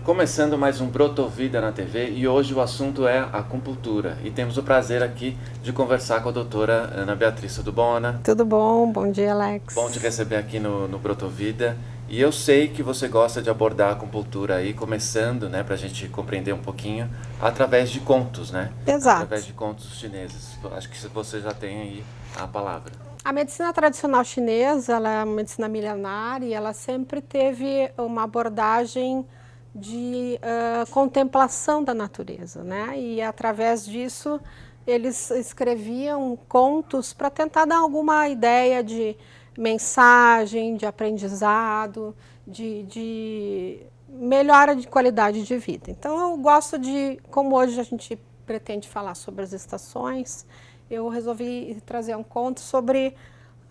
Começando mais um Brotovida na TV e hoje o assunto é acupuntura. E temos o prazer aqui de conversar com a doutora Ana Beatriz. Tudo bom, Ana? Tudo bom, bom dia, Alex. Bom te receber aqui no Brotovida. E eu sei que você gosta de abordar a acupuntura aí, começando, né, pra gente compreender um pouquinho, através de contos, né? Exato. Através de contos chineses. Acho que você já tem aí a palavra. A medicina tradicional chinesa, ela é uma medicina milenar e ela sempre teve uma abordagem de contemplação da natureza, né? E através disso eles escreviam contos para tentar dar alguma ideia de mensagem, de aprendizado, de melhora de qualidade de vida. Então eu gosto de, como hoje a gente pretende falar sobre as estações, eu resolvi trazer um conto sobre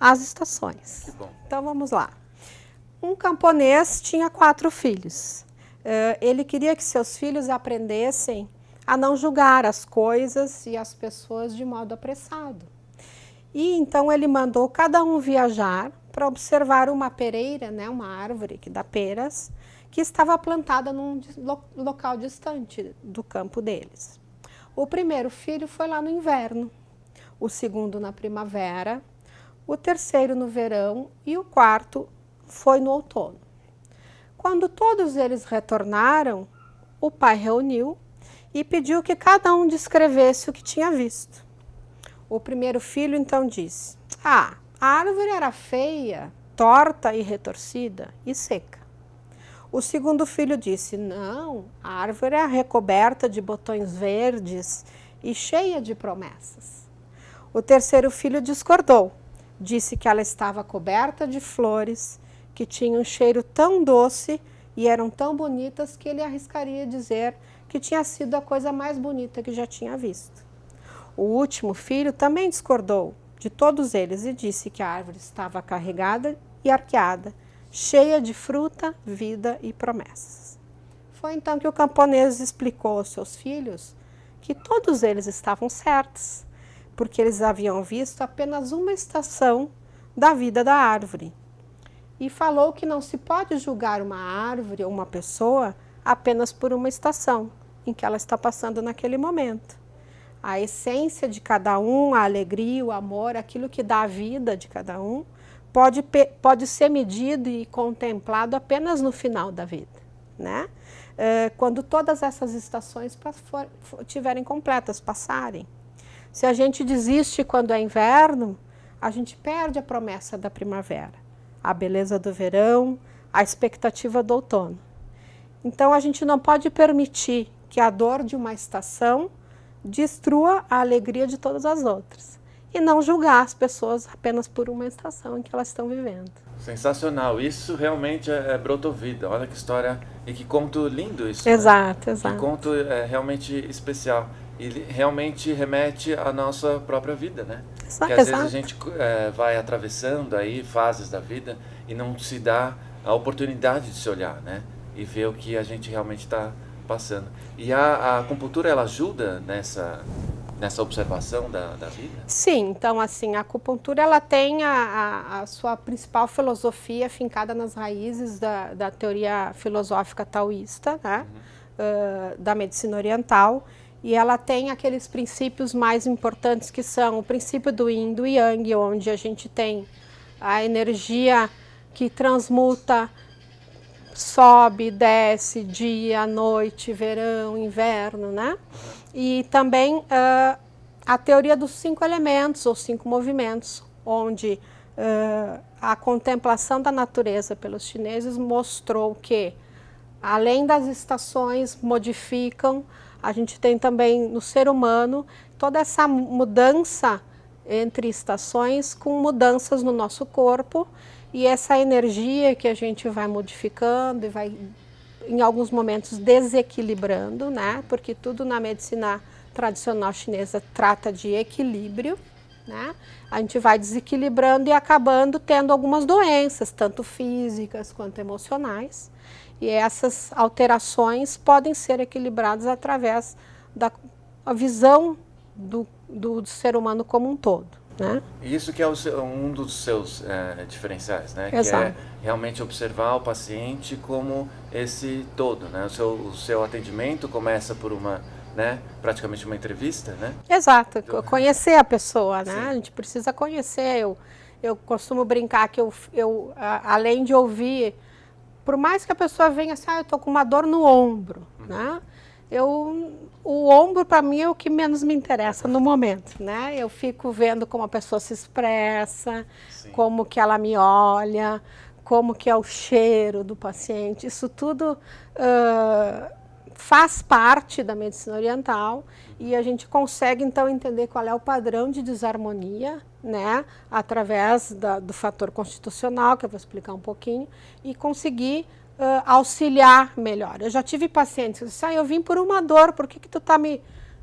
as estações. Que bom. Então vamos lá. Um camponês tinha 4 filhos. Ele queria que seus filhos aprendessem a não julgar as coisas e as pessoas de modo apressado. E então ele mandou cada um viajar para observar uma pereira, né, uma árvore que dá peras, que estava plantada num local distante do campo deles. O primeiro filho foi lá no inverno, o segundo na primavera, o terceiro no verão e o quarto foi no outono. Quando todos eles retornaram, o pai reuniu e pediu que cada um descrevesse o que tinha visto. O primeiro filho então disse: a árvore era feia, torta e retorcida e seca. O segundo filho disse: não, a árvore era recoberta de botões verdes e cheia de promessas. O terceiro filho discordou, disse que ela estava coberta de flores, que tinham um cheiro tão doce e eram tão bonitas que ele arriscaria dizer que tinha sido a coisa mais bonita que já tinha visto. O último filho também discordou de todos eles e disse que a árvore estava carregada e arqueada, cheia de fruta, vida e promessas. Foi então que o camponês explicou aos seus filhos que todos eles estavam certos, porque eles haviam visto apenas uma estação da vida da árvore. E falou que não se pode julgar uma árvore ou uma pessoa apenas por uma estação em que ela está passando naquele momento. A essência de cada um, a alegria, o amor, aquilo que dá a vida de cada um, pode ser medido e contemplado apenas no final da vida, né? Quando todas essas estações estiverem completas, passarem. Se a gente desiste quando é inverno, a gente perde a promessa da primavera, a beleza do verão, a expectativa do outono. Então a gente não pode permitir que a dor de uma estação destrua a alegria de todas as outras. E não julgar as pessoas apenas por uma estação em que elas estão vivendo. Sensacional, isso realmente é Brotovida. Olha que história e que conto lindo isso. Exato, né? exato. Que conto realmente especial. E realmente remete à nossa própria vida, né? Exato, Porque às vezes exato. a gente vai atravessando aí fases da vida e não se dá a oportunidade de se olhar, né? E ver o que a gente realmente está passando. E a acupuntura, ela ajuda nessa observação da vida? Sim, então assim, a acupuntura ela tem a sua principal filosofia fincada nas raízes da teoria filosófica taoísta, né? Da medicina oriental, e ela tem aqueles princípios mais importantes que são o princípio do Yin e do Yang, onde a gente tem a energia que transmuta, sobe, desce, dia, noite, verão, inverno, né? E também a teoria dos 5 elementos ou 5 movimentos, onde a contemplação da natureza pelos chineses mostrou que, além das estações modificam, a gente tem também no ser humano toda essa mudança entre estações com mudanças no nosso corpo, e essa energia que a gente vai modificando e vai, em alguns momentos, desequilibrando, né? Porque tudo na medicina tradicional chinesa trata de equilíbrio, né? A gente vai desequilibrando e acabando tendo algumas doenças, tanto físicas quanto emocionais. E essas alterações podem ser equilibradas através da visão do ser humano como um todo, né? E isso que é um dos seus diferenciais, né? Exato. Que é realmente observar o paciente como esse todo, né? O seu atendimento começa por praticamente uma entrevista, né? Exato, conhecer a pessoa, né? Sim. A gente precisa conhecer. Eu costumo brincar que além de ouvir, por mais que a pessoa venha assim, eu tô com uma dor no ombro, né? O ombro para mim é o que menos me interessa no momento, né? Eu fico vendo como a pessoa se expressa, Sim. como que ela me olha, como que é o cheiro do paciente. Isso tudo faz parte da medicina oriental e a gente consegue então entender qual é o padrão de desarmonia, né, através do fator constitucional, que eu vou explicar um pouquinho, e conseguir auxiliar melhor. Eu já tive pacientes que disseram, eu vim por uma dor, por que tu tá me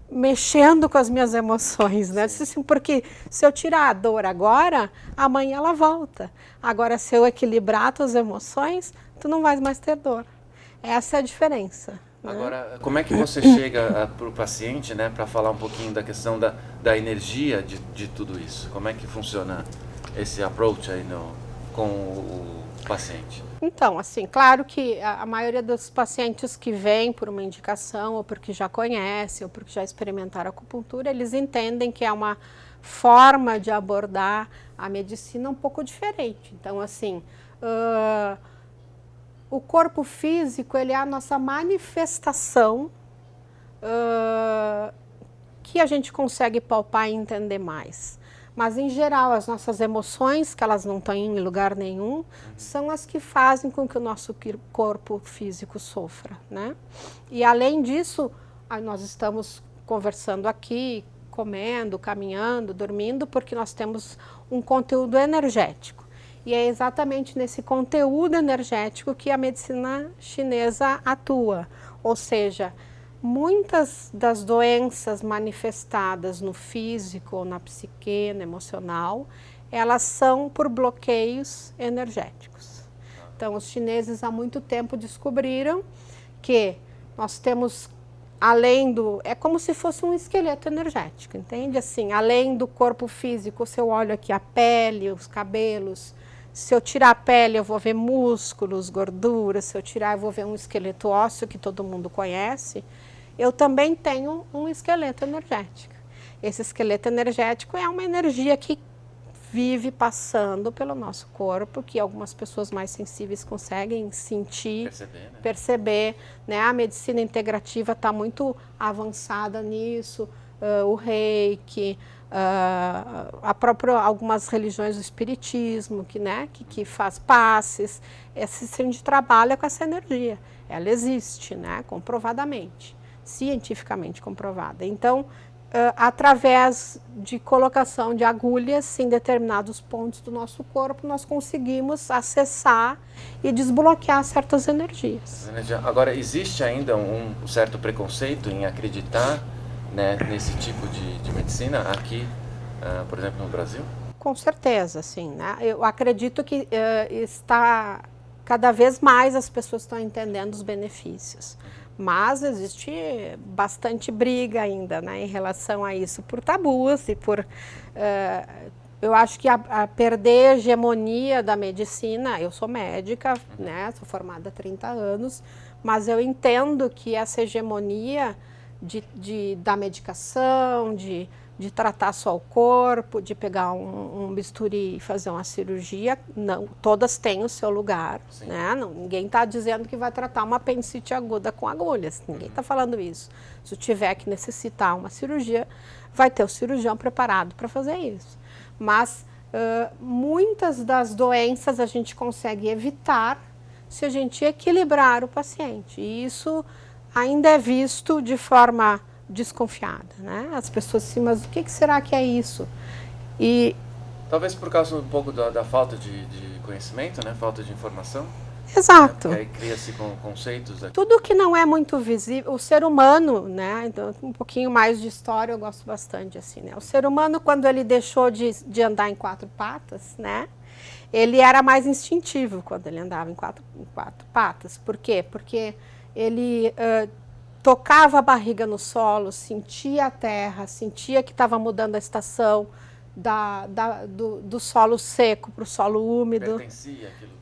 mexendo com as minhas emoções, né? Assim, porque se eu tirar a dor agora, amanhã ela volta. Agora, se eu equilibrar as tuas emoções, tu não vais mais ter dor. Essa é a diferença. Agora, como é que você chega para o paciente, né, para falar um pouquinho da questão da energia de tudo isso? Como é que funciona esse approach aí com o paciente? Então, assim, claro que a maioria dos pacientes que vêm por uma indicação, ou porque já conhecem, ou porque já experimentaram acupuntura, eles entendem que é uma forma de abordar a medicina um pouco diferente. Então, assim, o corpo físico, ele é a nossa manifestação que a gente consegue palpar e entender mais. Mas, em geral, as nossas emoções, que elas não estão em lugar nenhum, são as que fazem com que o nosso corpo físico sofra, né? E, além disso, nós estamos conversando aqui, comendo, caminhando, dormindo, porque nós temos um conteúdo energético. E é exatamente nesse conteúdo energético que a medicina chinesa atua. Ou seja, muitas das doenças manifestadas no físico, ou na psique, no emocional, elas são por bloqueios energéticos. Então, os chineses há muito tempo descobriram que nós temos, além do... É como se fosse um esqueleto energético, entende? Assim, além do corpo físico, se eu olho aqui a pele, os cabelos, se eu tirar a pele eu vou ver músculos, gorduras, se eu tirar eu vou ver um esqueleto ósseo que todo mundo conhece, eu também tenho um esqueleto energético. Esse esqueleto energético é uma energia que vive passando pelo nosso corpo, que algumas pessoas mais sensíveis conseguem sentir, perceber, né? A medicina integrativa está muito avançada nisso, o reiki, algumas religiões do espiritismo, que faz passes. A gente trabalha com essa energia, ela existe, né? Comprovadamente, cientificamente comprovada. Então, através de colocação de agulhas em determinados pontos do nosso corpo, nós conseguimos acessar e desbloquear certas energias. Agora, existe ainda um certo preconceito em acreditar, né, nesse tipo de medicina aqui, por exemplo, no Brasil? Com certeza, sim, né? Eu acredito que está cada vez mais as pessoas estão entendendo os benefícios. Mas existe bastante briga ainda, né, em relação a isso, por tabus e por... eu acho que a perder a hegemonia da medicina, eu sou médica, né, sou formada há 30 anos, mas eu entendo que essa hegemonia da medicação, de tratar só o corpo, de pegar um bisturi e fazer uma cirurgia, não, todas têm o seu lugar, né? Não, ninguém está dizendo que vai tratar uma apendicite aguda com agulhas, ninguém está falando isso. Se tiver que necessitar uma cirurgia, vai ter o cirurgião preparado para fazer isso. Mas muitas das doenças a gente consegue evitar se a gente equilibrar o paciente, e isso ainda é visto de forma desconfiada, né? As pessoas assim, mas o que será que é isso? E talvez por causa um pouco da falta de conhecimento, né? Falta de informação. Exato. Aí cria-se conceitos. Tudo que não é muito visível, o ser humano, né? Então, um pouquinho mais de história eu gosto bastante, assim, né? O ser humano, quando ele deixou de andar em quatro patas, né? Ele era mais instintivo quando ele andava em quatro patas. Por quê? Porque ele tocava a barriga no solo, sentia a terra, sentia que estava mudando a estação, do solo seco para o solo úmido.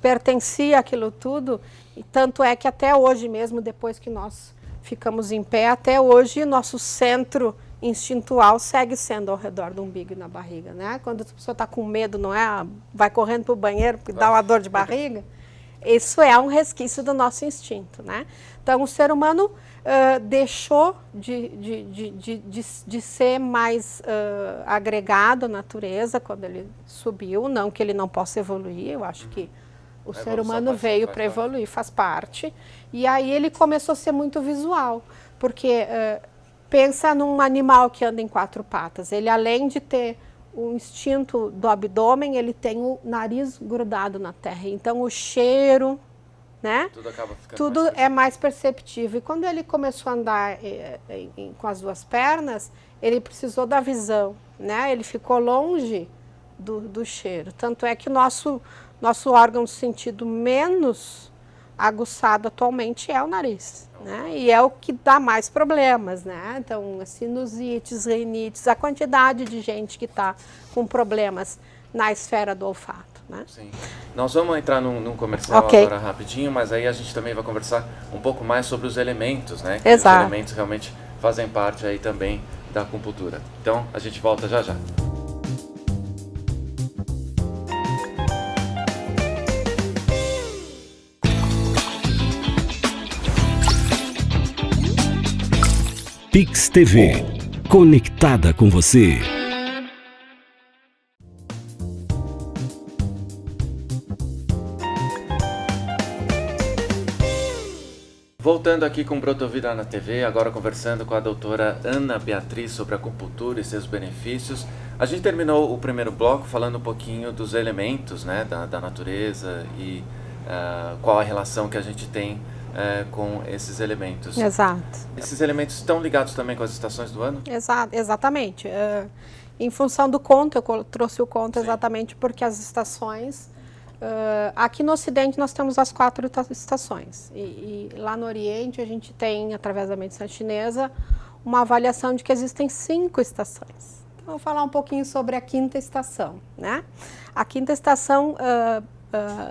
Pertencia àquilo tudo. E tanto é que até hoje mesmo, depois que nós ficamos em pé, até hoje nosso centro instintual segue sendo ao redor do umbigo e na barriga, né? Quando a pessoa está com medo, não é? Vai correndo para o banheiro porque dá uma dor de barriga. Isso é um resquício do nosso instinto, né? Então, o ser humano deixou de ser mais agregado à natureza quando ele subiu. Não que ele não possa evoluir, eu acho que o ser humano veio para evoluir, faz parte. E aí ele começou a ser muito visual, porque pensa num animal que anda em 4 patas. Ele, além de ter o instinto do abdômen, ele tem o nariz grudado na terra. Então, o cheiro, né? Tudo acaba ficando tudo é mais perceptível. E quando ele começou a andar com as 2 pernas, ele precisou da visão, né? Ele ficou longe do cheiro. Tanto é que o nosso órgão de sentido menos aguçado atualmente é o nariz, né? E é o que dá mais problemas, né? Então, sinusites, rinites, a quantidade de gente que está com problemas na esfera do olfato, né? Sim. Nós vamos entrar num comercial agora rapidinho, mas aí a gente também vai conversar um pouco mais sobre os elementos, né? Que Exato. os elementos realmente fazem parte aí também da acupuntura. Então, a gente volta já já. Pix TV, conectada com você. Voltando aqui com o Brotovida na TV, agora conversando com a doutora Ana Beatriz sobre a acupuntura e seus benefícios. A gente terminou o primeiro bloco falando um pouquinho dos elementos, né, da natureza e qual a relação que a gente tem com esses elementos. Exato. Esses elementos estão ligados também com as estações do ano? Exatamente. Em função do conto, eu trouxe o conto exatamente porque as estações... aqui no Ocidente nós temos as 4 estações e lá no Oriente a gente tem, através da medicina chinesa, uma avaliação de que existem 5 estações. Então, eu vou falar um pouquinho sobre a 5ª estação, né? A 5ª estação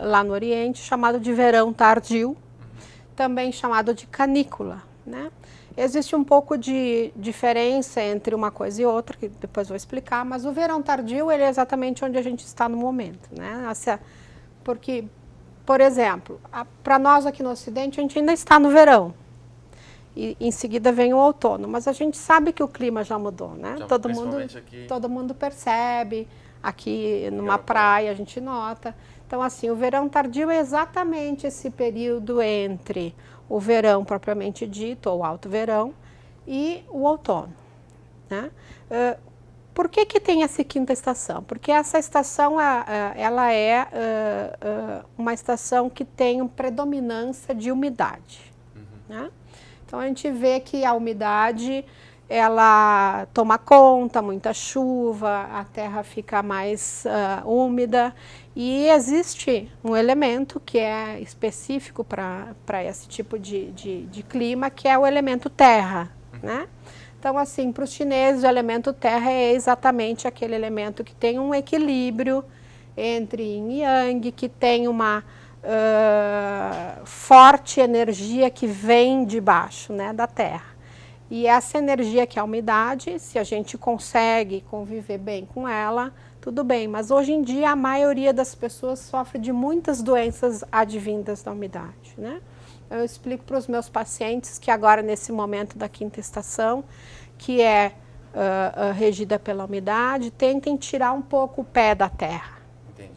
lá no Oriente, chamado de verão tardio, também chamado de canícula, né? Existe um pouco de diferença entre uma coisa e outra, que depois vou explicar, mas o verão tardio ele é exatamente onde a gente está no momento, né? Porque, por exemplo, para nós aqui no Ocidente, a gente ainda está no verão. E em seguida vem o outono. Mas a gente sabe que o clima já mudou, né? Já, todo mundo percebe. Aqui numa praia a gente nota. Então, assim, o verão tardio é exatamente esse período entre o verão propriamente dito, ou alto verão, e o outono, né? Por que tem essa 5ª estação? Porque essa estação ela é uma estação que tem predominância de umidade, né? Então, a gente vê que a umidade, ela toma conta, muita chuva, a terra fica mais úmida e existe um elemento que é específico para esse tipo de clima, que é o elemento terra, né? Então, assim, para os chineses, o elemento terra é exatamente aquele elemento que tem um equilíbrio entre yin e yang, que tem uma forte energia que vem de baixo, né, da terra. E essa energia que é a umidade, se a gente consegue conviver bem com ela, tudo bem. Mas hoje em dia a maioria das pessoas sofre de muitas doenças advindas da umidade, né? Eu explico para os meus pacientes que agora nesse momento da 5ª estação, que é regida pela umidade, tentem tirar um pouco o pé da terra,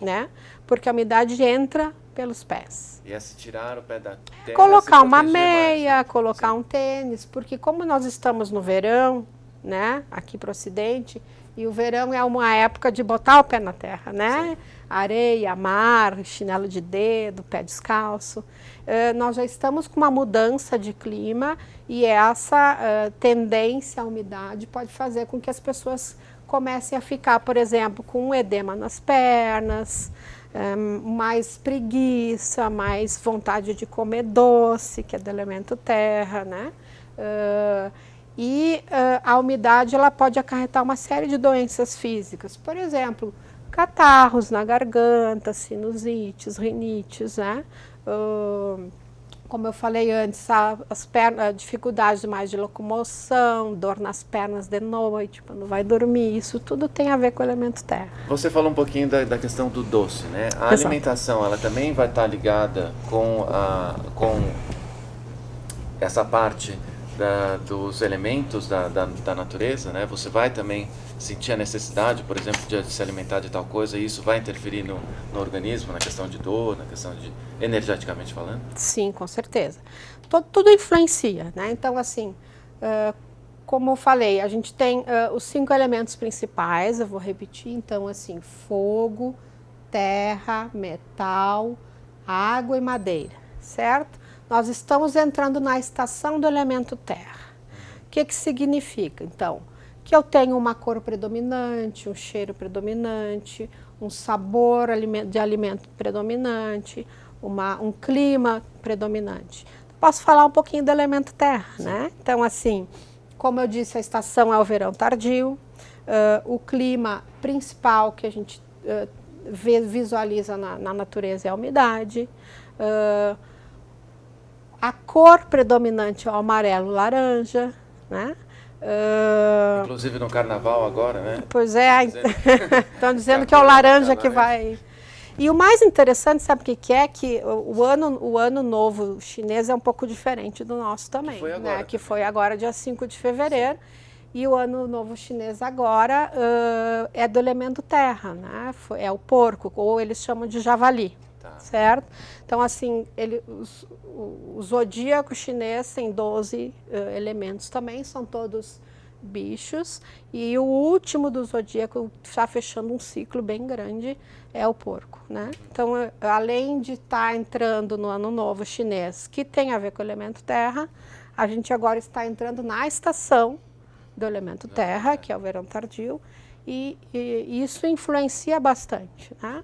né? Porque a umidade entra pelos pés. E se tirar o pé da terra, colocar uma meia, mais, né? Colocar um tênis, porque como nós estamos no verão, né, aqui para o Ocidente, e o verão é uma época de botar o pé na terra, né? Sim. Areia, mar, chinelo de dedo, pé descalço. Nós já estamos com uma mudança de clima e essa tendência à umidade pode fazer com que as pessoas comecem a ficar, por exemplo, com um edema nas pernas, mais preguiça, mais vontade de comer doce, que é do elemento terra, né? E a umidade ela pode acarretar uma série de doenças físicas, por exemplo, catarros na garganta, sinusites, rinites, né? Como eu falei antes, dificuldade mais de locomoção, dor nas pernas de noite, quando vai dormir, isso tudo tem a ver com o elemento terra. Você falou um pouquinho da questão do doce, né? A Exato. alimentação, ela também vai estar ligada com essa parte dos elementos da natureza, né? Você vai também sentir a necessidade, por exemplo, de se alimentar de tal coisa, e isso vai interferir no organismo, na questão de dor, na questão de energeticamente falando? Sim, com certeza. Tudo influencia, né? Então, assim, como eu falei, a gente tem os 5 elementos principais, eu vou repetir, então, assim, fogo, terra, metal, água e madeira, certo? Nós estamos entrando na estação do elemento terra. O que significa, então? Que eu tenho uma cor predominante, um cheiro predominante, um sabor de alimento predominante, um clima predominante. Posso falar um pouquinho do elemento terra, né? Então, assim, como eu disse, a estação é o verão tardio, o clima principal que a gente visualiza na natureza é a umidade, a cor predominante é o amarelo laranja, né? Inclusive no carnaval agora, né? Pois é, estão dizendo que é o laranja que vai... E o mais interessante, sabe o que é? Que o ano novo chinês é um pouco diferente do nosso também. Que foi agora. Né? Que foi agora, dia 5 de fevereiro. E o ano novo chinês agora é do elemento terra, né? É o porco, ou eles chamam de javali. Tá. Certo? Então, assim, o zodíaco chinês tem 12 elementos também, são todos bichos, e o último do zodíaco, está fechando um ciclo bem grande, é o porco, né? Então, além de estar entrando no ano novo chinês, que tem a ver com o elemento terra, a gente agora está entrando na estação do elemento terra, que é o verão tardio, e isso influencia bastante, né?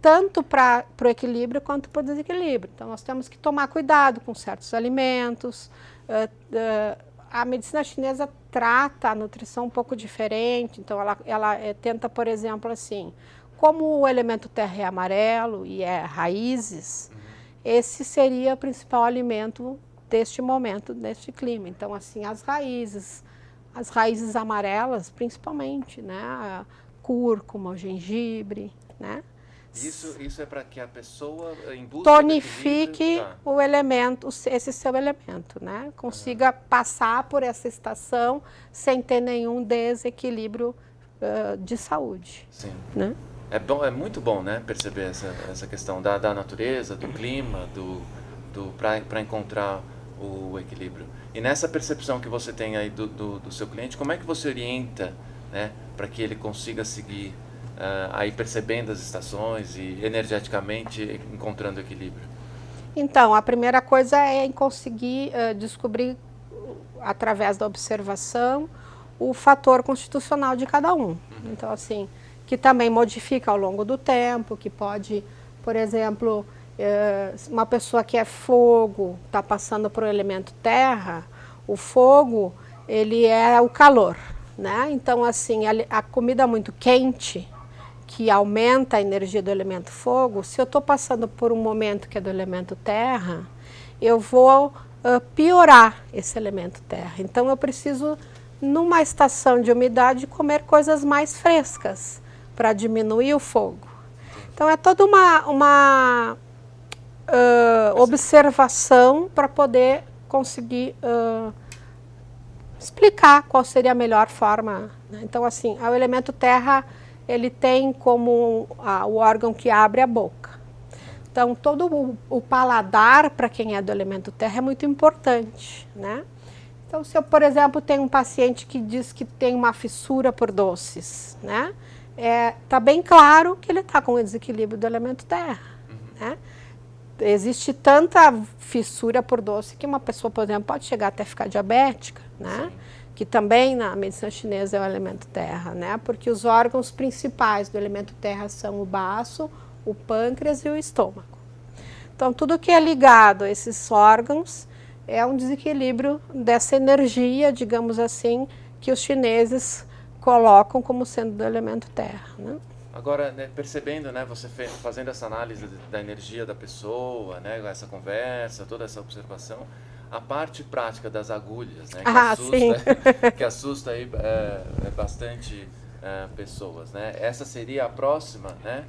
Tanto para o equilíbrio quanto para o desequilíbrio. Então, nós temos que tomar cuidado com certos alimentos. A medicina chinesa trata a nutrição um pouco diferente. Então, ela tenta, por exemplo, assim, como o elemento terra é amarelo e é raízes, esse seria o principal alimento deste momento, deste clima. Então, assim, as raízes amarelas, principalmente, né? A cúrcuma, o gengibre, né? Isso é para que a pessoa, em busca tonifique o elemento, esse seu elemento, né? Consiga passar por essa estação sem ter nenhum desequilíbrio de saúde. Sim. Né? É muito bom, né, perceber essa questão da natureza, do clima, para encontrar o equilíbrio. E nessa percepção que você tem aí do seu cliente, como é que você orienta, né, para que ele consiga seguir aí percebendo as estações e energeticamente encontrando equilíbrio? Então, a primeira coisa é conseguir descobrir, através da observação, o fator constitucional de cada um. Então, assim, que também modifica ao longo do tempo, que pode, por exemplo, uma pessoa que é fogo, está passando por um elemento terra, o fogo, ele é o calor, né? Então, assim, a comida muito quente, que aumenta a energia do elemento fogo, se eu estou passando por um momento que é do elemento terra, eu vou piorar esse elemento terra. Então, eu preciso, numa estação de umidade, comer coisas mais frescas para diminuir o fogo. Então, é toda uma observação para poder conseguir explicar qual seria a melhor forma. Né? Então, assim, o elemento terra, ele tem como o órgão que abre a boca. Então, todo o paladar, para quem é do elemento terra, é muito importante, né? Então, se eu, por exemplo, tenho um paciente que diz que tem uma fissura por doces, né? Tá bem claro que ele está com o desequilíbrio do elemento terra, né? Existe tanta fissura por doce que uma pessoa, por exemplo, pode chegar até ficar diabética, né? Que também na medicina chinesa é o elemento terra, né? Porque os órgãos principais do elemento terra são o baço, o pâncreas e o estômago. Então, tudo que é ligado a esses órgãos é um desequilíbrio dessa energia, digamos assim, que os chineses colocam como sendo do elemento terra, né? Agora, né, percebendo, né, você fazendo essa análise da energia da pessoa, né, essa conversa, toda essa observação, a parte prática das agulhas, né, que assusta aí bastante pessoas, né? Essa seria a próxima, né,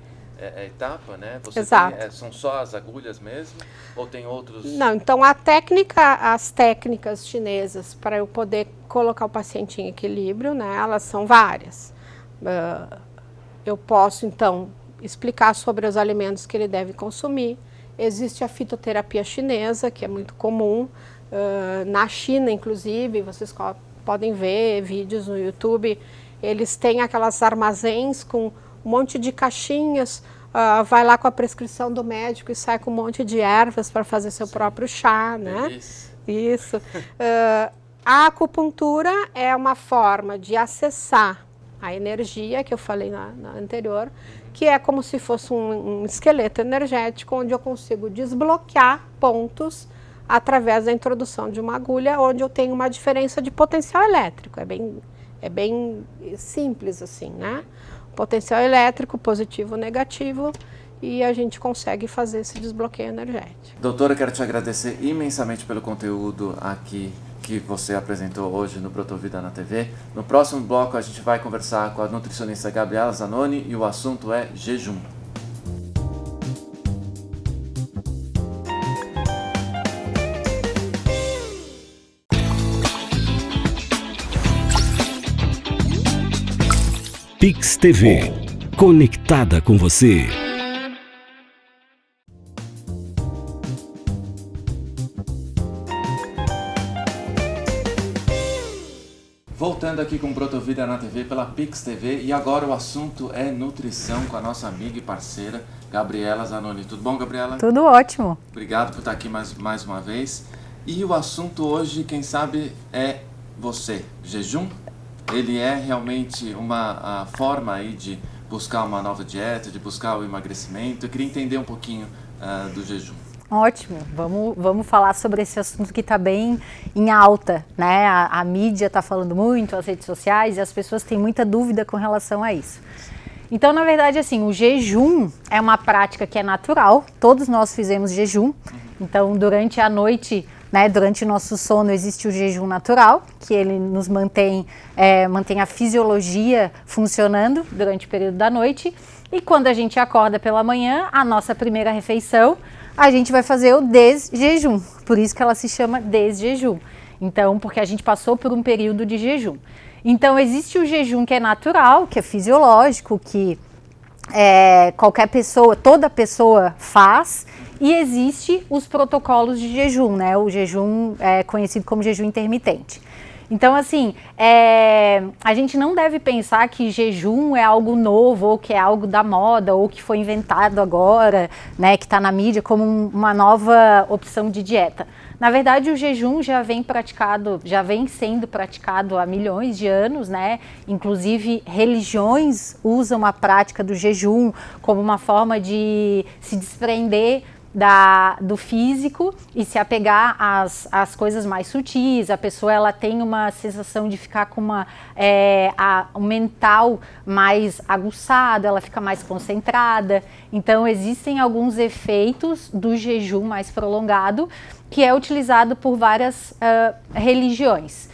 etapa, né? Exato. São só as agulhas mesmo ou tem outros? Não, então as técnicas chinesas para eu poder colocar o paciente em equilíbrio, né, elas são várias. Eu posso, então, explicar sobre os alimentos que ele deve consumir. Existe a fitoterapia chinesa, que é muito comum. Na China, inclusive, vocês podem ver vídeos no YouTube. Eles têm aquelas armazéns com um monte de caixinhas. Vai lá com a prescrição do médico e sai com um monte de ervas para fazer seu próprio chá, né? Isso. A acupuntura é uma forma de acessar a energia que eu falei na anterior, que é como se fosse um esqueleto energético, onde eu consigo desbloquear pontos através da introdução de uma agulha, onde eu tenho uma diferença de potencial elétrico. É bem simples assim, né? Potencial elétrico, positivo, negativo, e a gente consegue fazer esse desbloqueio energético. Doutora, quero te agradecer imensamente pelo conteúdo aqui que você apresentou hoje no Brotovida na TV. No próximo bloco a gente vai conversar com a nutricionista Gabriela Zanoni e o assunto é jejum. Pix TV, conectada com você. Voltando aqui com o Brotovida na TV pela Pix TV, e agora o assunto é nutrição com a nossa amiga e parceira Gabriela Zanoni. Tudo bom, Gabriela? Tudo ótimo. Obrigado por estar aqui mais uma vez. E o assunto hoje, quem sabe, é você. Jejum? Ele é realmente uma forma aí de buscar uma nova dieta, de buscar o emagrecimento. Eu queria entender um pouquinho do jejum. Ótimo, vamos falar sobre esse assunto que está bem em alta, né? A mídia está falando muito, as redes sociais, e as pessoas têm muita dúvida com relação a isso. Então, na verdade, assim, o jejum é uma prática que é natural, todos nós fizemos jejum. Então, durante a noite, né, durante o nosso sono, existe o jejum natural, que ele nos mantém a fisiologia funcionando durante o período da noite. E quando a gente acorda pela manhã, a nossa primeira refeição, a gente vai fazer o desjejum, por isso que ela se chama desjejum. Então, porque a gente passou por um período de jejum. Então, existe o jejum que é natural, que é fisiológico, que qualquer pessoa, toda pessoa faz, e existe os protocolos de jejum, né? O jejum é conhecido como jejum intermitente. Então, assim, a gente não deve pensar que jejum é algo novo, ou que é algo da moda, ou que foi inventado agora, né, que está na mídia como uma nova opção de dieta. Na verdade, o jejum já vem sendo praticado há milhões de anos, né? Inclusive, religiões usam a prática do jejum como uma forma de se desprender do físico e se apegar às coisas mais sutis. A pessoa ela tem uma sensação de ficar com um mental mais aguçado, ela fica mais concentrada. Então existem alguns efeitos do jejum mais prolongado que é utilizado por várias religiões.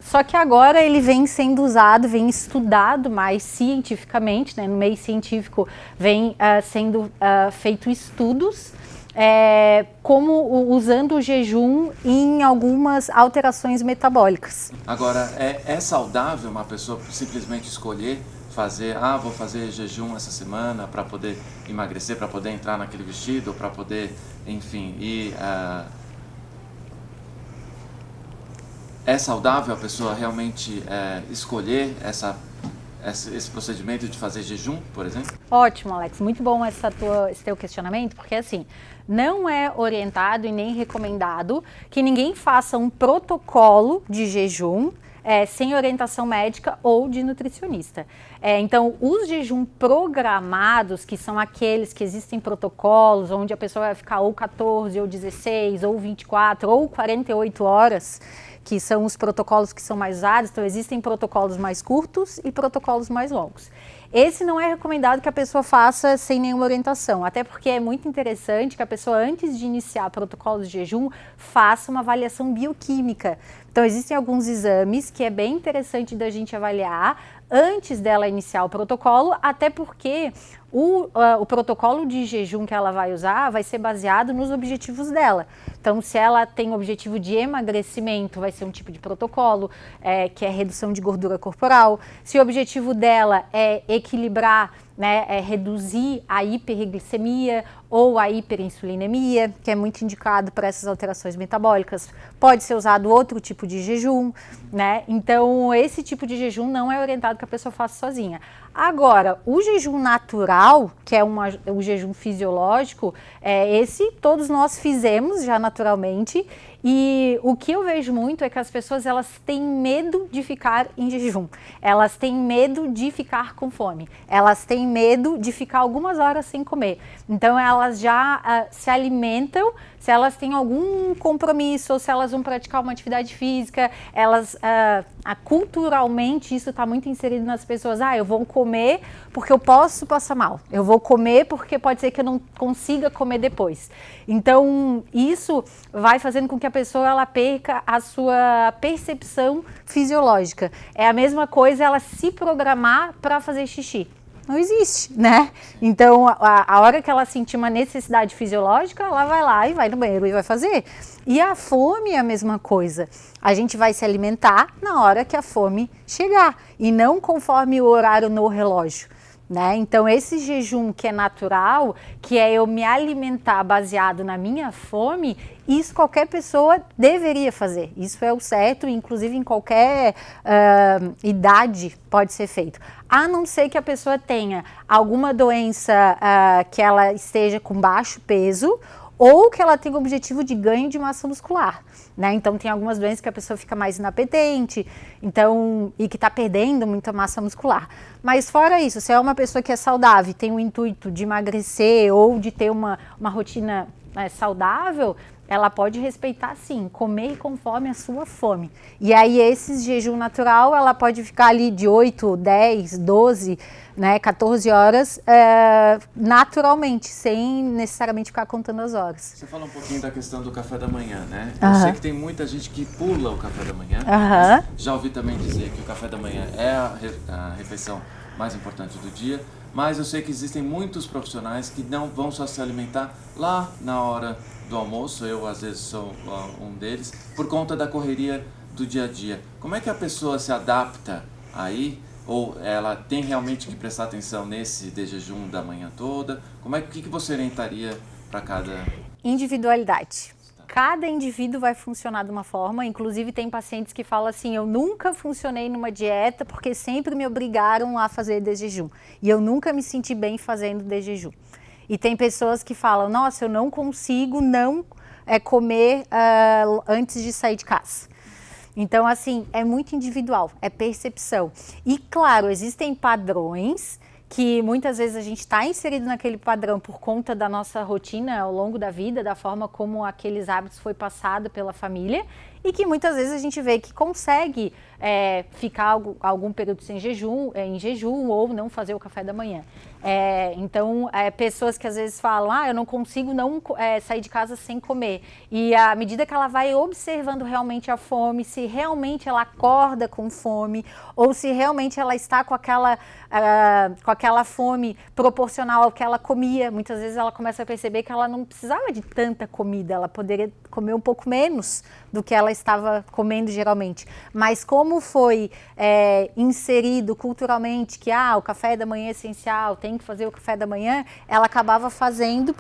Só que agora ele vem sendo usado, vem estudado mais cientificamente, né? No meio científico vem sendo feito estudos como usando o jejum em algumas alterações metabólicas. Agora, é saudável uma pessoa simplesmente escolher vou fazer jejum essa semana para poder emagrecer, para poder entrar naquele vestido, para poder, enfim, é saudável a pessoa realmente escolher esse procedimento de fazer jejum, por exemplo? Ótimo, Alex. Muito bom esse teu questionamento, porque assim, não é orientado e nem recomendado que ninguém faça um protocolo de jejum sem orientação médica ou de nutricionista. Então, os jejum programados, que são aqueles que existem protocolos, onde a pessoa vai ficar ou 14, ou 16, ou 24, ou 48 horas, que são os protocolos que são mais usados. Então, existem protocolos mais curtos e protocolos mais longos. Esse não é recomendado que a pessoa faça sem nenhuma orientação, até porque é muito interessante que a pessoa, antes de iniciar protocolos de jejum, faça uma avaliação bioquímica. Então, existem alguns exames que é bem interessante da gente avaliar antes dela iniciar o protocolo, até porque o protocolo de jejum que ela vai usar vai ser baseado nos objetivos dela. Então, se ela tem o objetivo de emagrecimento, vai ser um tipo de protocolo, que é redução de gordura corporal. Se o objetivo dela é equilibrar, reduzir a hiperglicemia ou a hiperinsulinemia, que é muito indicado para essas alterações metabólicas, pode ser usado outro tipo de jejum, Então, esse tipo de jejum não é orientado que a pessoa faça sozinha. Agora, o jejum natural, que é o jejum fisiológico, esse todos nós fizemos já naturalmente, e o que eu vejo muito é que as pessoas, elas têm medo de ficar em jejum, elas têm medo de ficar com fome, elas têm medo de ficar algumas horas sem comer. Então, elas já se alimentam, se elas têm algum compromisso ou se elas vão praticar uma atividade física, elas culturalmente isso está muito inserido nas pessoas. Eu vou comer porque eu posso passar mal, eu vou comer porque pode ser que eu não consiga comer depois. Então, isso vai fazendo com que a pessoa ela perca a sua percepção fisiológica. É a mesma coisa ela se programar para fazer xixi. Não existe, Então, a hora que ela sentir uma necessidade fisiológica, ela vai lá e vai no banheiro e vai fazer. E a fome é a mesma coisa. A gente vai se alimentar na hora que a fome chegar e não conforme o horário no relógio. Então, esse jejum que é natural, que é eu me alimentar baseado na minha fome, isso qualquer pessoa deveria fazer. Isso é o certo, inclusive em qualquer idade pode ser feito. A não ser que a pessoa tenha alguma doença que ela esteja com baixo peso ou que ela tenha o objetivo de ganho de massa muscular. Então, tem algumas doenças que a pessoa fica mais inapetente, e que está perdendo muita massa muscular. Mas fora isso, se é uma pessoa que é saudável, tem o intuito de emagrecer ou de ter uma rotina saudável, ela pode respeitar sim, comer conforme a sua fome. E aí esse jejum natural, ela pode ficar ali de 8, 10, 12, 14 horas naturalmente, sem necessariamente ficar contando as horas. Você falou um pouquinho da questão do café da manhã, Eu sei que tem muita gente que pula o café da manhã. Já ouvi também dizer que o café da manhã é a refeição mais importante do dia, mas eu sei que existem muitos profissionais que não vão só se alimentar lá na hora do almoço, eu às vezes sou um deles, por conta da correria do dia a dia. Como é que a pessoa se adapta aí? Ou ela tem realmente que prestar atenção nesse de jejum da manhã toda? O que você orientaria para cada... Individualidade. Cada indivíduo vai funcionar de uma forma, inclusive tem pacientes que falam assim, eu nunca funcionei numa dieta porque sempre me obrigaram a fazer de jejum e eu nunca me senti bem fazendo de jejum. E tem pessoas que falam, nossa, eu não consigo não comer antes de sair de casa. Então, assim, é muito individual, é percepção. E, claro, existem padrões que muitas vezes a gente está inserido naquele padrão por conta da nossa rotina ao longo da vida, da forma como aqueles hábitos foi passado pela família e que muitas vezes a gente vê que consegue ficar algum período em jejum ou não fazer o café da manhã. Então, pessoas que às vezes falam, eu não consigo não sair de casa sem comer. E à medida que ela vai observando realmente a fome, se realmente ela acorda com fome ou se realmente ela está com aquela fome proporcional ao que ela comia, muitas vezes ela começa a perceber que ela não precisava de tanta comida, ela poderia comer um pouco menos do que ela estava comendo geralmente. Mas como foi inserido culturalmente que o café da manhã é essencial, tem que fazer o café da manhã, ela acabava fazendo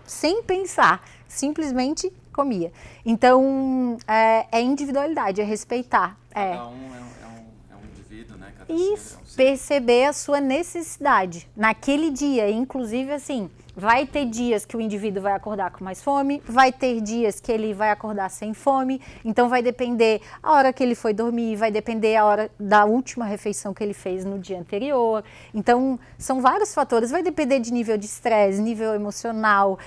sem pensar, simplesmente comia. Então, é individualidade, é respeitar. Cada um é um indivíduo, Cada Isso, ser é um ser. Perceber a sua necessidade naquele dia, inclusive assim, vai ter dias que o indivíduo vai acordar com mais fome, vai ter dias que ele vai acordar sem fome, então vai depender a hora que ele foi dormir, vai depender a hora da última refeição que ele fez no dia anterior. Então, são vários fatores, vai depender de nível de estresse, nível emocional,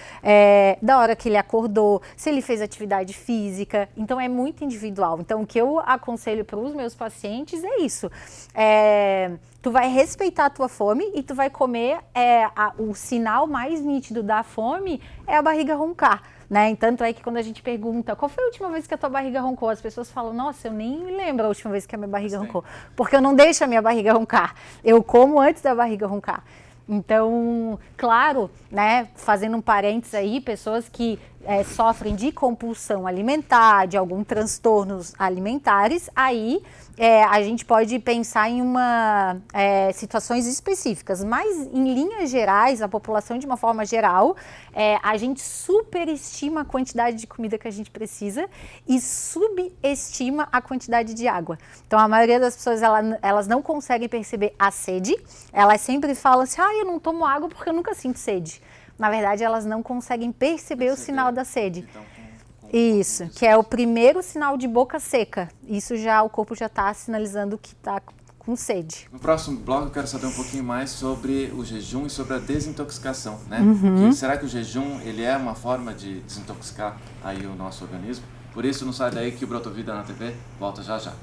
da hora que ele acordou, se ele fez atividade física, então é muito individual. Então, o que eu aconselho para os meus pacientes é isso, tu vai respeitar a tua fome e tu vai comer, o sinal mais nítido da fome é a barriga roncar, né? Tanto é que quando a gente pergunta qual foi a última vez que a tua barriga roncou, as pessoas falam, nossa, eu nem me lembro a última vez que a minha barriga roncou, porque eu não deixo a minha barriga roncar, eu como antes da barriga roncar. Então, claro, né, fazendo um parênteses aí, pessoas que sofrem de compulsão alimentar, de alguns transtornos alimentares, aí a gente pode pensar em situações específicas, mas em linhas gerais, a população de uma forma geral, a gente superestima a quantidade de comida que a gente precisa e subestima a quantidade de água. Então, a maioria das pessoas, elas não conseguem perceber a sede, elas sempre falam assim, eu não tomo água porque eu nunca sinto sede. Na verdade, elas não conseguem perceber o sinal da sede. Então, isso, que é o primeiro sinal de boca seca. Isso o corpo já está sinalizando que está com sede. No próximo bloco eu quero saber um pouquinho mais sobre o jejum e sobre a desintoxicação, né? Será que o jejum ele é uma forma de desintoxicar aí o nosso organismo? Por isso, não sai daí que o Brotovida na TV volta já já.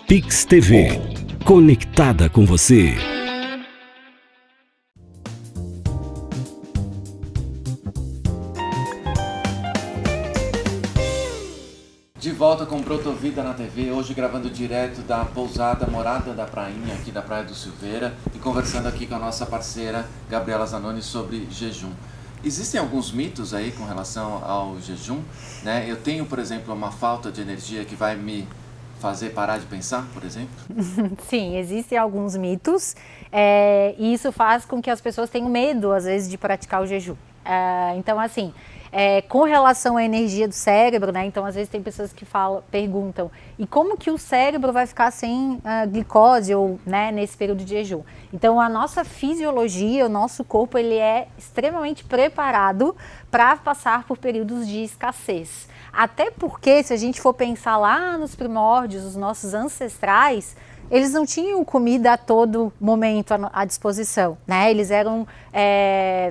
Pix TV, conectada com você. De volta com Brotovida na TV, hoje gravando direto da pousada Morada da Prainha, aqui da Praia do Silveira, e conversando aqui com a nossa parceira Gabriela Zanoni sobre jejum. Existem alguns mitos aí com relação ao jejum, né? Eu tenho, por exemplo, uma falta de energia que vai me fazer parar de pensar, por exemplo? Sim, existem alguns mitos e isso faz com que as pessoas tenham medo, às vezes, de praticar o jejum. Então, assim, com relação à energia do cérebro, né? Então, às vezes, tem pessoas que perguntam, e como que o cérebro vai ficar sem glicose ou, né, nesse período de jejum? Então, a nossa fisiologia, o nosso corpo, ele é extremamente preparado para passar por períodos de escassez. Até porque, se a gente for pensar lá nos primórdios, os nossos ancestrais, eles não tinham comida a todo momento à disposição, né? Eles eram,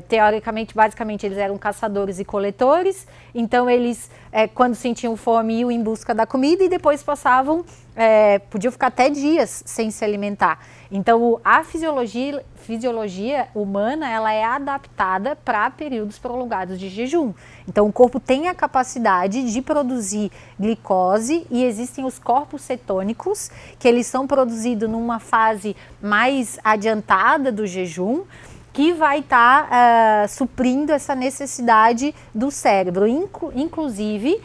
teoricamente, basicamente, eles eram caçadores e coletores, então eles, quando sentiam fome, iam em busca da comida e depois passavam, podiam ficar até dias sem se alimentar. Então, a fisiologia humana, ela é adaptada para períodos prolongados de jejum. Então, o corpo tem a capacidade de produzir glicose e existem os corpos cetônicos, que eles são produzidos numa fase mais adiantada do jejum, que vai estar suprindo essa necessidade do cérebro. Inclusive,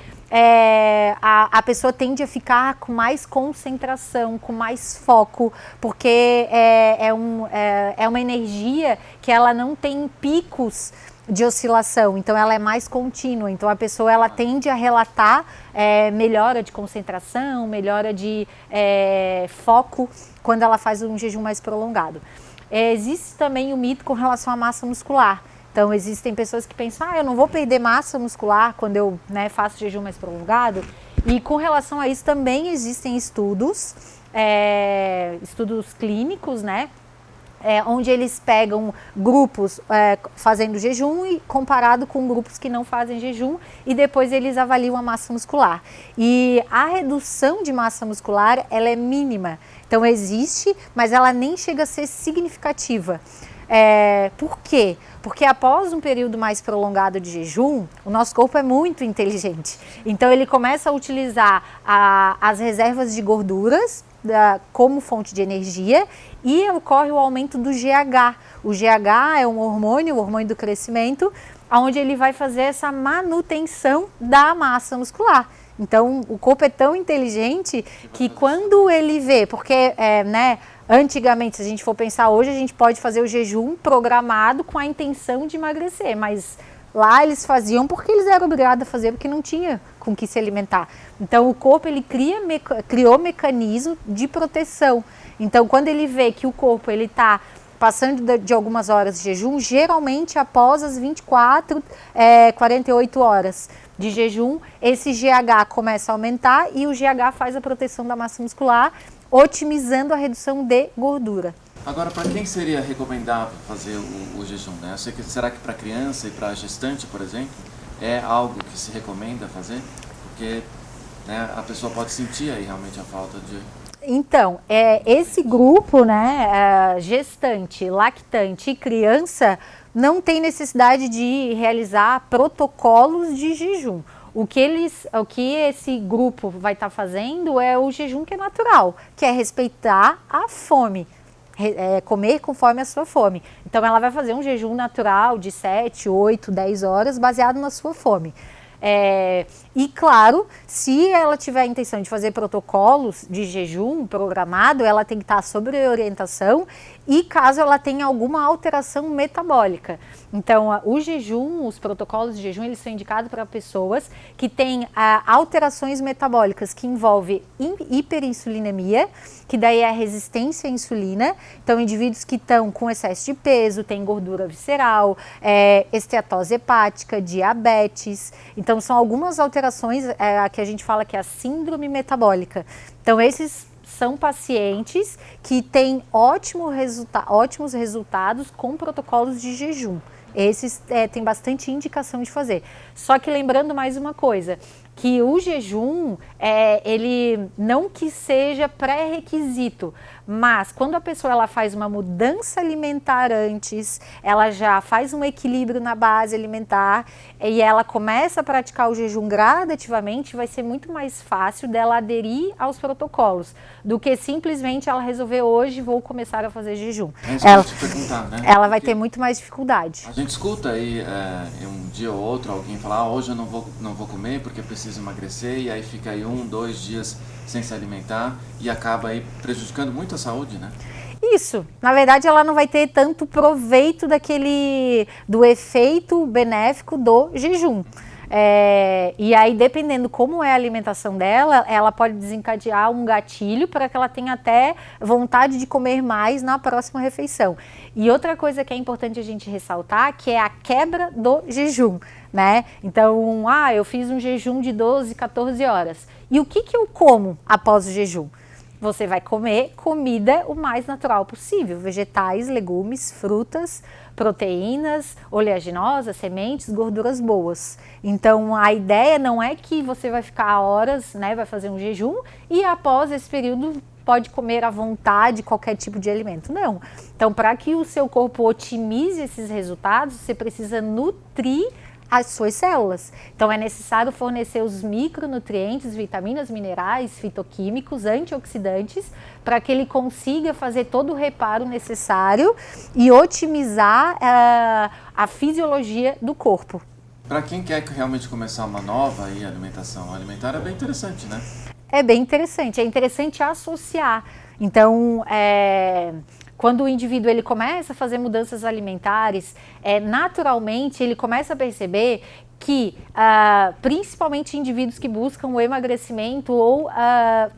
a pessoa tende a ficar com mais concentração, com mais foco, porque é uma energia que ela não tem picos de oscilação, então ela é mais contínua, então a pessoa ela tende a relatar melhora de concentração, melhora de foco quando ela faz um jejum mais prolongado. Existe também o mito com relação à massa muscular. Então, existem pessoas que pensam, eu não vou perder massa muscular quando eu faço jejum mais prolongado. E com relação a isso também existem estudos clínicos, né? Onde eles pegam grupos fazendo jejum e comparado com grupos que não fazem jejum e depois eles avaliam a massa muscular. E a redução de massa muscular, ela é mínima. Então existe, mas ela nem chega a ser significativa. Por quê? Porque após um período mais prolongado de jejum, o nosso corpo é muito inteligente. Então ele começa a utilizar as reservas de gorduras como fonte de energia e ocorre o aumento do GH. O GH é um hormônio, o hormônio do crescimento, onde ele vai fazer essa manutenção da massa muscular. Então, o corpo é tão inteligente que quando ele vê, porque, antigamente, se a gente for pensar hoje, a gente pode fazer o jejum programado com a intenção de emagrecer, mas Lá eles faziam porque eles eram obrigados a fazer, porque não tinha com que se alimentar. Então o corpo ele criou mecanismo de proteção. Então quando ele vê que o corpo ele está passando de algumas horas de jejum, geralmente após as 48 horas de jejum, esse GH começa a aumentar e o GH faz a proteção da massa muscular, otimizando a redução de gordura. Agora, para quem seria recomendável fazer o jejum, né? Será que para criança e para gestante, por exemplo, é algo que se recomenda fazer? Porque, né, a pessoa pode sentir aí realmente a falta de... Então, esse grupo, né, gestante, lactante e criança, não tem necessidade de realizar protocolos de jejum. O que esse grupo vai estar fazendo é o jejum que é natural, que é respeitar a fome. Comer conforme a sua fome. Então ela vai fazer um jejum natural de 7, 8, 10 horas baseado na sua fome. E claro, se ela tiver a intenção de fazer protocolos de jejum programado, ela tem que estar sob orientação e caso ela tenha alguma alteração metabólica. Então, o jejum, os protocolos de jejum, eles são indicados para pessoas que têm alterações metabólicas que envolvem hiperinsulinemia, que daí é a resistência à insulina. Então, indivíduos que estão com excesso de peso, têm gordura visceral, esteatose hepática, diabetes. Então, são algumas alterações que a gente fala que é a síndrome metabólica. Então, esses são pacientes que têm ótimos resultados com protocolos de jejum. Esses tem bastante indicação de fazer. Só que lembrando mais uma coisa, que o jejum, ele não que seja pré-requisito, mas quando a pessoa ela faz uma mudança alimentar antes, ela já faz um equilíbrio na base alimentar e ela começa a praticar o jejum gradativamente, vai ser muito mais fácil dela aderir aos protocolos, do que simplesmente ela resolver hoje vou começar a fazer jejum. Ela vai ter muito mais dificuldade. A gente escuta aí um dia ou outro alguém falar, hoje eu não vou comer porque preciso emagrecer, e aí fica aí 1, 2 dias sem se alimentar e acaba aí prejudicando muito a saúde, né? Isso, na verdade ela não vai ter tanto proveito do efeito benéfico do jejum. E aí, dependendo como é a alimentação dela, ela pode desencadear um gatilho para que ela tenha até vontade de comer mais na próxima refeição. E outra coisa que é importante a gente ressaltar, que é a quebra do jejum, né? Então, eu fiz um jejum de 12, 14 horas. E o que eu como após o jejum? Você vai comer comida o mais natural possível, vegetais, legumes, frutas, proteínas, oleaginosas, sementes, gorduras boas. Então a ideia não é que você vai ficar horas, né, vai fazer um jejum e após esse período pode comer à vontade qualquer tipo de alimento. Não. Então para que o seu corpo otimize esses resultados, você precisa nutrir as suas células. Então é necessário fornecer os micronutrientes, vitaminas, minerais, fitoquímicos, antioxidantes, para que ele consiga fazer todo o reparo necessário e otimizar a fisiologia do corpo. Para quem quer realmente começar uma nova alimentação alimentar, é bem interessante, né? É bem interessante, é interessante associar. Então, quando o indivíduo ele começa a fazer mudanças alimentares, naturalmente ele começa a perceber que, principalmente indivíduos que buscam o emagrecimento ou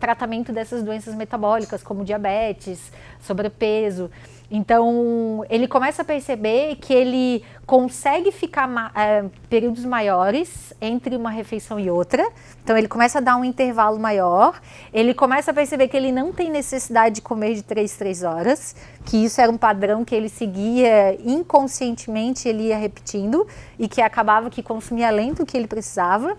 tratamento dessas doenças metabólicas, como diabetes, sobrepeso, então ele começa a perceber que ele consegue ficar períodos maiores entre uma refeição e outra. Então ele começa a dar um intervalo maior, ele começa a perceber que ele não tem necessidade de comer de 3 horas, que isso era um padrão que ele seguia inconscientemente, ele ia repetindo e que acabava que consumia além do que ele precisava.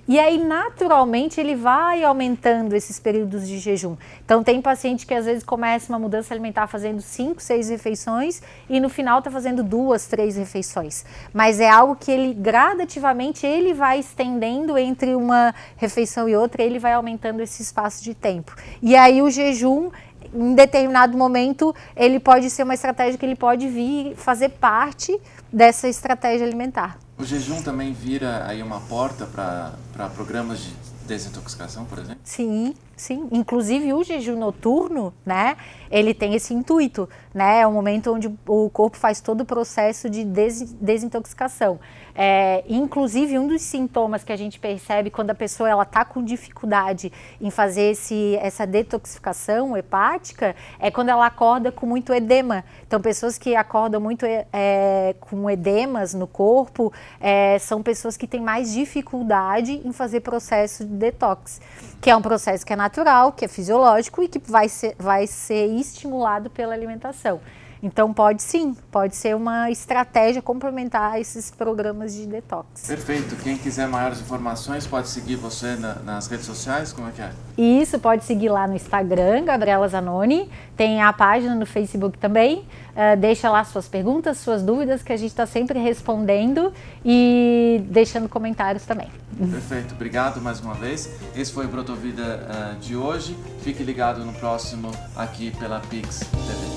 E aí, naturalmente, ele vai aumentando esses períodos de jejum. Então, tem paciente que às vezes começa uma mudança alimentar fazendo 5, 6 refeições e no final está fazendo 2, 3 refeições. Mas é algo que ele, gradativamente, ele vai estendendo entre uma refeição e outra, ele vai aumentando esse espaço de tempo. E aí, o jejum, em determinado momento, ele pode ser uma estratégia que ele pode vir fazer parte dessa estratégia alimentar. O jejum também vira aí uma porta para programas de desintoxicação, por exemplo? Sim, sim. Inclusive o jejum noturno, né, ele tem esse intuito, né, é um momento onde o corpo faz todo o processo de desintoxicação. Inclusive, um dos sintomas que a gente percebe quando a pessoa está com dificuldade em fazer essa detoxificação hepática é quando ela acorda com muito edema. Então, pessoas que acordam muito com edemas no corpo são pessoas que têm mais dificuldade em fazer processo de detox, que é um processo que é natural, que é fisiológico e que vai ser estimulado pela alimentação. Então pode ser uma estratégia complementar a esses programas de detox. Perfeito. Quem quiser maiores informações pode seguir você nas redes sociais, como é que é? Isso, pode seguir lá no Instagram, Gabriela Zanoni, tem a página no Facebook também, deixa lá suas perguntas, suas dúvidas, que a gente está sempre respondendo e deixando comentários também. Perfeito, obrigado mais uma vez. Esse foi o Brotovida de hoje. Fique ligado no próximo aqui pela Pix TV.